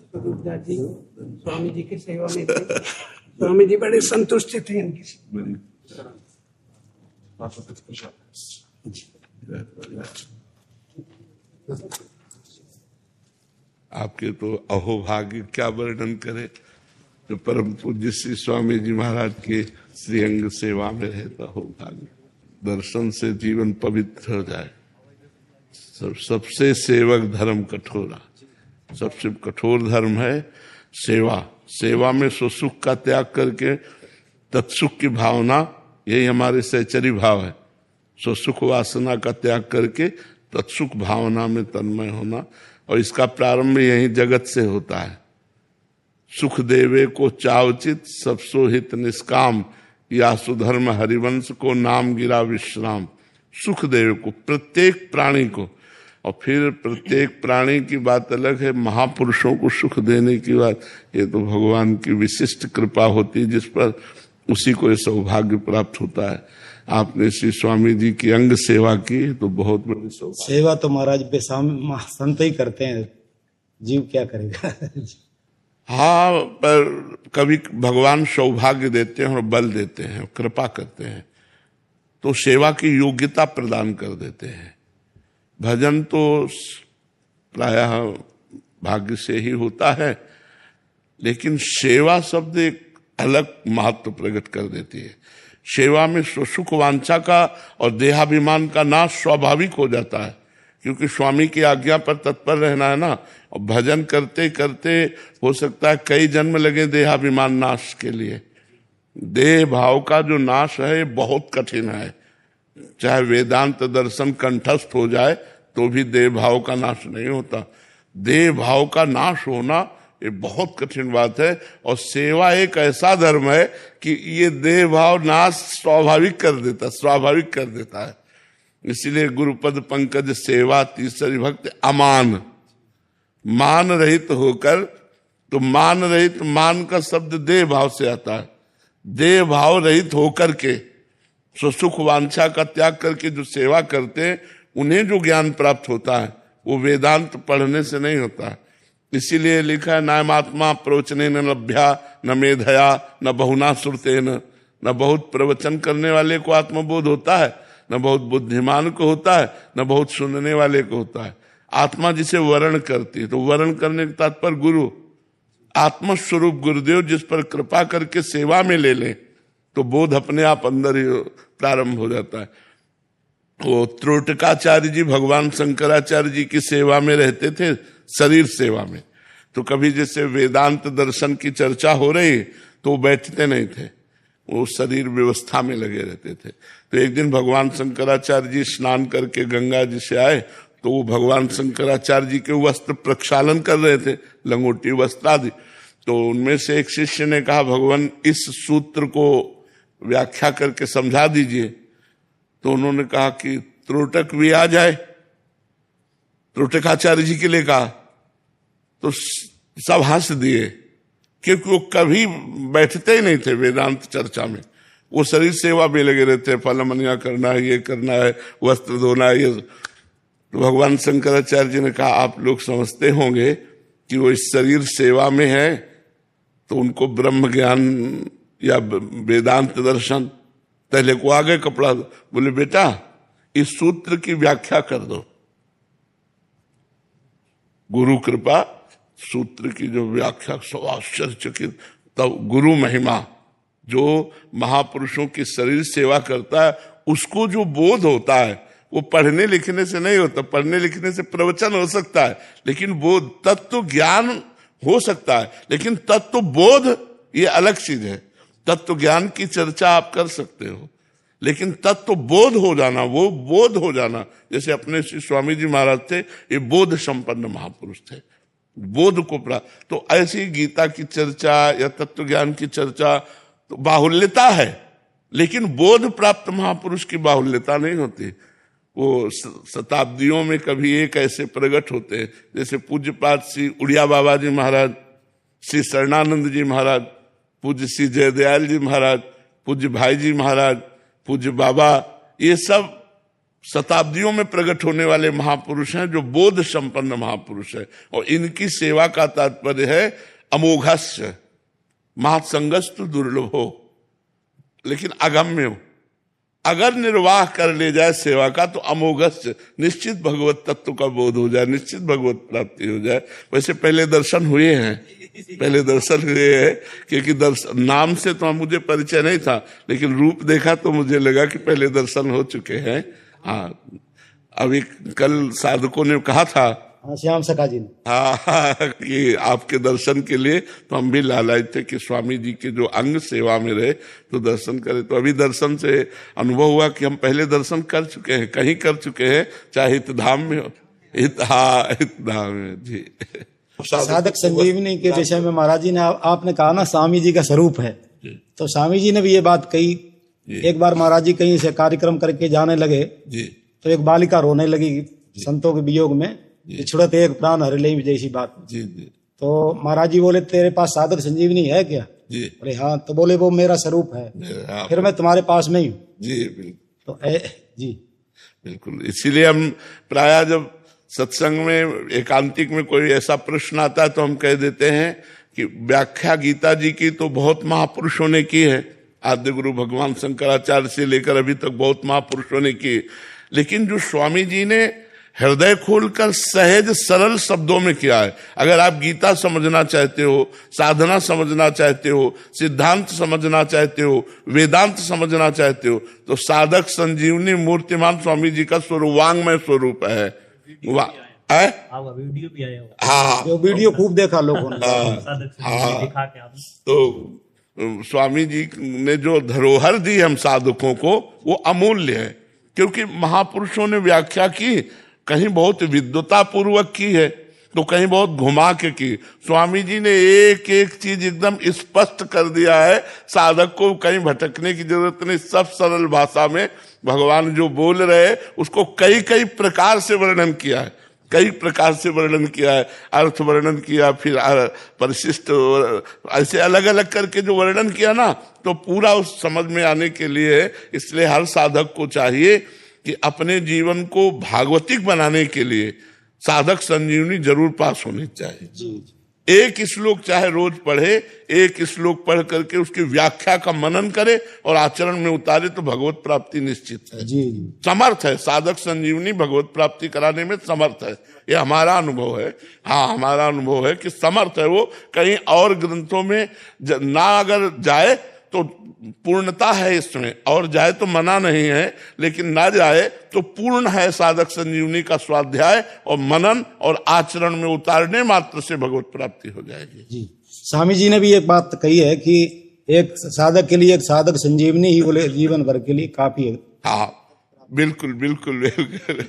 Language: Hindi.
स्वरूपदास जी स्वामी जी की सेवा में थे। स्वामी जी बड़े संतुष्ट थे इनकी। आपके तो अहोभाग्य क्या वर्णन करे। जो परम पूज्य श्री स्वामी जी महाराज के श्रीअंग सेवा में रहता अहोभाग्य। दर्शन से जीवन पवित्र हो जाए। सबसे सेवक धर्म कठोरा, सबसे कठोर धर्म है सेवा। सेवा में सुसुख का त्याग करके तत्सुख की भावना, यही हमारे सहचरी भाव है। सुसुख वासना का त्याग करके तत्सुख भावना में तन्मय होना, और इसका प्रारंभ यही जगत से होता है। सुख देवे को चावचित सब सोहित निष्काम, या सुधर्म हरिवंश को नाम गिरा विश्राम। सुख देवे को, प्रत्येक प्राणी को, और फिर प्रत्येक प्राणी की बात अलग है, महापुरुषों को सुख देने की बात, ये तो भगवान की विशिष्ट कृपा होती है जिस पर उसी को ये सौभाग्य प्राप्त होता है। आपने श्री स्वामी जी की अंग सेवा की तो बहुत बड़ी सौभाग्य। सेवा तो महाराज संत ही करते हैं, जीव क्या करेगा। हाँ, पर कभी भगवान सौभाग्य देते हैं और बल देते हैं, कृपा करते हैं, तो सेवा की योग्यता प्रदान कर देते हैं। भजन तो प्रायः भाग्य से ही होता है, लेकिन सेवा शब्द एक अलग महत्व प्रकट कर देती है। सेवा में सुख वांछा का और देहाभिमान का नाश स्वाभाविक हो जाता है, क्योंकि स्वामी की आज्ञा पर तत्पर रहना है ना। और भजन करते करते हो सकता है कई जन्म लगे देहाभिमान नाश के लिए। देह भाव का जो नाश है बहुत कठिन है। चाहे वेदांत दर्शन कंठस्थ हो जाए तो भी देह भाव का नाश नहीं होता। देह भाव का नाश होना ये बहुत कठिन बात है। और सेवा एक ऐसा धर्म है कि ये देह भाव नाश स्वाभाविक कर देता है। इसीलिए गुरुपद पंकज सेवा तीसरी भक्ति अमान, मान रहित होकर, तो मान रहित, मान का शब्द देह भाव से आता है। देह भाव रहित होकर के सुख वांछा का त्याग करके जो सेवा करते हैं उन्हें जो ज्ञान प्राप्त होता है वो वेदांत पढ़ने से नहीं होता है। इसीलिए लिखा है नायमात्मा प्रवचने न लभ्या न मेधया न बहुना श्रुतेन। न बहुत प्रवचन करने वाले को आत्मबोध होता है, न बहुत बुद्धिमान को होता है, न बहुत सुनने वाले को होता है। आत्मा जिसे वर्ण करती है, तो वर्ण करने के तात्पर्य गुरु, आत्मस्वरूप गुरुदेव जिस पर कृपा करके सेवा में ले लें तो बोध अपने आप अंदर ही प्रारंभ हो जाता है। वो त्रोटकाचार्य जी भगवान शंकराचार्य जी की सेवा में रहते थे, शरीर सेवा में। तो कभी जैसे वेदांत दर्शन की चर्चा हो रही तो वो बैठते नहीं थे, वो शरीर व्यवस्था में लगे रहते थे। तो एक दिन भगवान शंकराचार्य जी स्नान करके गंगा जी से आए तो वो भगवान शंकराचार्य जी के वस्त्र प्रक्षालन कर रहे थे, लंगोटी वस्त्र आदि। तो उनमें से एक शिष्य ने कहा, भगवान इस सूत्र को व्याख्या करके समझा दीजिए। तो उन्होंने कहा कि त्रोटक भी आ जाए, त्रोटकाचार्य जी के लिए कहा। तो सब हंस दिए, क्योंकि वो कभी बैठते ही नहीं थे वेदांत चर्चा में। वो शरीर सेवा में लगे रहते हैं, फलमनिया करना है, ये करना है, वस्त्र धोना है, ये। तो भगवान शंकराचार्य जी ने कहा, आप लोग समझते होंगे कि वो इस शरीर सेवा में है तो उनको ब्रह्म ज्ञान या वेदांत दर्शन, पहले को आगे कपड़ा। बोले बेटा इस सूत्र की व्याख्या कर दो। गुरु कृपा सूत्र की जो व्याख्या, सब आश्चर्यचकित। तब गुरु महिमा, जो महापुरुषों की शरीर सेवा करता है उसको जो बोध होता है वो पढ़ने लिखने से नहीं होता। पढ़ने लिखने से प्रवचन हो सकता है, लेकिन बोध, तत्व ज्ञान हो सकता है, लेकिन तत्व बोध ये अलग चीज है। तत्व ज्ञान की चर्चा आप कर सकते हो, लेकिन तत्व बोध हो जाना, वो बोध हो जाना, जैसे अपने श्री स्वामी जी महाराज थे, ये बोध संपन्न महापुरुष थे, बोध को प्राप्त। तो ऐसी गीता की चर्चा या तत्व ज्ञान की चर्चा तो बाहुल्यता है, लेकिन बोध प्राप्त महापुरुष की बाहुल्यता नहीं होती। वो शताब्दियों में कभी एक ऐसे प्रकट होते हैं, जैसे पूज्यपाद श्री उड़िया बाबा जी महाराज, श्री शरणानंद जी महाराज, पूज्य श्री जयदयाल जी महाराज, पूज्य भाई जी महाराज, पूज्य बाबा, ये सब शताब्दियों में प्रकट होने वाले महापुरुष हैं, जो बोध संपन्न महापुरुष है। और इनकी सेवा का तात्पर्य है अमोघस्य, महासंगस्तु दुर्लभो, लेकिन अगम्य हो। अगर निर्वाह कर ले जाए सेवा का तो अमोघस्य, निश्चित भगवत तत्व का बोध हो जाए, निश्चित भगवत प्राप्ति हो जाए। वैसे पहले दर्शन हुए हैं, पहले दर्शन हुए हैं, क्योंकि दर्शन नाम से तो मुझे परिचय नहीं था, लेकिन रूप देखा तो मुझे लगा कि पहले दर्शन हो चुके हैं। हाँ, अभी कल साधकों ने कहा था, श्याम सखा जी ने, हाँ, कि आपके दर्शन के लिए तो हम भी लालायित थे कि स्वामी जी के जो अंग सेवा में रहे तो दर्शन करें। तो अभी दर्शन से अनुभव हुआ कि हम पहले दर्शन कर चुके हैं, कहीं कर चुके हैं, चाहे हितधाम में हो, हितधाम में। जी, साधक संजीवनी के विषय में महाराज जी ने आपने कहा ना स्वामी जी का स्वरूप है, तो स्वामी जी ने भी ये बात कही। एक बार महाराज जी कहीं से कार्यक्रम करके जाने लगे जी, तो एक बालिका रोने लगी संतों के वियोग में, छुड़त एक प्राण हर ले जैसी बात। जी जी। तो महाराज जी बोले तेरे पास साधक संजीवनी है क्या? जी, बोले हाँ। तो बोले वो मेरा स्वरूप है, फिर मैं तुम्हारे पास में ही हूँ। जी बिल्कुल, तो जी बिल्कुल। इसीलिए हम प्रायः जब सत्संग में एकांतिक में कोई ऐसा प्रश्न आता है तो हम कह देते हैं कि व्याख्या गीता जी की तो बहुत महापुरुषों ने की है, आद्य गुरु भगवान शंकराचार्य से लेकर अभी तक बहुत महापुरुषों ने की, लेकिन जो स्वामी जी ने हृदय खोलकर सहज सरल शब्दों में किया है। अगर आप गीता समझना चाहते हो, साधना समझना चाहते हो, सिद्धांत समझना चाहते हो, वेदांत समझना चाहते हो, तो साधक संजीवनी मूर्तिमान स्वामी जी का स्वरूप, वांगमय स्वरूप है। वीडियो भी आया हुआ, हाँ, वो वीडियो खूब देखा लोगों ने। हाँ, दिखा के आपने। तो स्वामी जी ने जो धरोहर दी हम साधकों को, वो अमूल्य है, क्योंकि महापुरुषों ने व्याख्या की, कहीं बहुत विद्वता पूर्वक की है तो कहीं बहुत घुमा के की। स्वामी जी ने एक एक चीज एकदम स्पष्ट कर दिया है, साधक को कहीं भटकने की जरूरत नहीं। सब सरल भाषा में भगवान जो बोल रहे उसको कई कई प्रकार से वर्णन किया है, कई प्रकार से वर्णन किया है, अर्थ वर्णन किया, फिर परिशिष्ट, ऐसे अलग अलग करके जो वर्णन किया ना, तो पूरा उस समझ में आने के लिए। इसलिए हर साधक को चाहिए कि अपने जीवन को भागवतिक बनाने के लिए साधक संजीवनी जरूर पास होनी चाहिए। एक श्लोक चाहे रोज पढ़े, एक श्लोक पढ़ करके उसकी व्याख्या का मनन करे और आचरण में उतारे तो भगवत प्राप्ति निश्चित है। जी, समर्थ है साधक संजीवनी, भगवत प्राप्ति कराने में समर्थ है। ये हमारा अनुभव है। हाँ, हमारा अनुभव है कि समर्थ है वो। कहीं और ग्रंथों में ना अगर जाए तो पूर्णता है इसमें, और जाए तो मना नहीं है, लेकिन ना जाए तो पूर्ण है साधक संजीवनी का स्वाध्याय और मनन और आचरण में उतारने मात्र से भगवत प्राप्ति हो जाएगी। जी, स्वामी जी ने भी एक बात कही है कि एक साधक के लिए एक साधक संजीवनी ही बोले जीवन भर के लिए काफी है। हाँ, बिल्कुल बिल्कुल बिल्कुल।